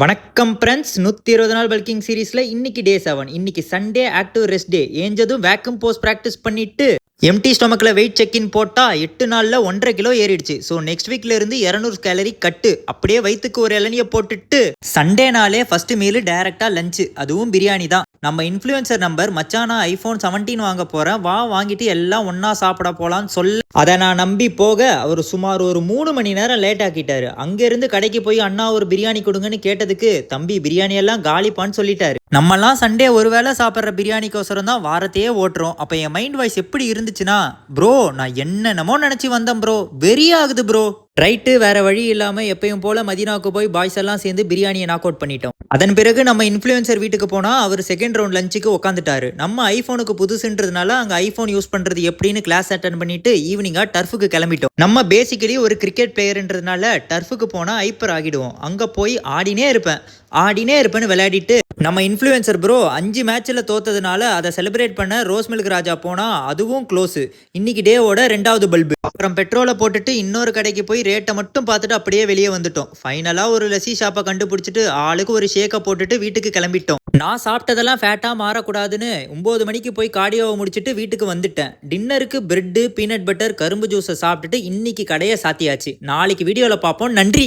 வணக்கம் ஃப்ரெண்ட்ஸ். 120 நாள் பல்கிங் சீரீஸ்ல இன்னைக்கு டே 7. இன்னைக்கு சண்டே ஆக்டிவ் ரெஸ்ட் டே. ஏஞ்சதும் வேக்கம் போஸ்ட் பிராக்டிஸ் பண்ணிட்டு எம்டி ஸ்டொமக்ல வெயிட் செக்இன் போட்டா 8 நாள்ல 1.5 கிலோ ஏறிடுச்சு. ஸோ நெக்ஸ்ட் வீக்ல இருந்து 200 கேலரி கட்டு. அப்படியே வயிற்றுக்கு ஒரு இளநியை போட்டுட்டு சண்டே நாளே ஃபர்ஸ்ட் மீல் டைரக்டா லஞ்சு, அதுவும் பிரியாணி தான். நம்ம இன்ஃப்ளூயன்சர் நம்பர் மச்சானா ஐபோன் 17 வாங்க போறேன், வா வாங்கிட்டு எல்லாம் ஒன்னா சாப்பிட போலான்னு சொல்ல அதை நான் நம்பி போக அவர் சுமார் ஒரு 3 மணி நேரம் லேட் ஆக்கிட்டாரு. அங்கிருந்து கடைக்கு போய் அண்ணா ஒரு பிரியாணி கொடுங்கன்னு கேட்டதுக்கு தம்பி பிரியாணி எல்லாம் காலிப்பான்னு சொல்லிட்டாரு. நம்மலாம் சண்டே ஒரு வேளை சாப்பிட்ற பிரியாணிக்கோசரம் தான் வாரத்தையே ஓட்டுறோம். அப்போ என் மைண்ட் வாய்ஸ் எப்படி இருந்துச்சுன்னா, ப்ரோ நான் என்னென்னமோ நினச்சி வந்தேன் ப்ரோ, வெறி ஆகுது ப்ரோ. ரைட்டு, வேற வழி இல்லாமல் எப்பயும் போல மதினாவுக்கு போய் பாய்ஸ் எல்லாம் சேர்ந்து பிரியாணியை நாக் அவுட் பண்ணிட்டோம். அதன் பிறகு நம்ம இன்ஃப்ளூயன்சர் வீட்டுக்கு போனால் அவர் செகண்ட் ரவுண்ட் லஞ்சுக்கு உட்காந்துட்டாரு. நம்ம ஐஃபோனுக்கு புதுசுன்றதுனால அங்கே ஐஃபோன் யூஸ் பண்ணுறது எப்படின்னு கிளாஸ் அட்டன் பண்ணிட்டு ஈவினிங்காக டர்ஃபுக்கு கிளம்பிட்டோம். நம்ம பேசிக்கலி ஒரு கிரிக்கெட் பிளேயர்ன்றதுனால டர்ஃபுக்கு போனால் ஐப்பர் ஆகிடுவோம். அங்கே போய் ஆடினே இருப்பேன்னு விளையாடிட்டு நம்ம இன்ஃப்ளூயன்சர் ப்ரோ 5 மேட்ச்சில் தோத்ததுனால அதை செலிப்ரேட் பண்ண ரோஸ் மில்க் ராஜா போனால் அதுவும் க்ளோஸு. இன்னைக்கு டேவோட 2வது பல்பு. அப்புறம் பெட்ரோலை போட்டுட்டு இன்னொரு கடைக்கு போய் ரேட்டை மட்டும் பார்த்துட்டு அப்படியே வெளியே வந்துட்டோம். ஃபைனலாக ஒரு லஸ்ஸி ஷாப்பை கண்டுபிடிச்சிட்டு ஆளுக்கு ஒரு ஷேக்கை போட்டுட்டு வீட்டுக்கு கிளம்பிட்டோம். நான் சாப்பிட்டதெல்லாம் ஃபேட்டாக மாறக்கூடாதுன்னு 9 மணிக்கு போய் கார்டியோவை முடிச்சுட்டு வீட்டுக்கு வந்துட்டேன். டின்னருக்கு பிரெட்டு, பீனட் பட்டர், கரும்பு ஜூஸை சாப்பிட்டுட்டு இன்னைக்கு கடையை சாத்தியாச்சு. நாளைக்கு வீடியோவில் பார்ப்போம். நன்றி.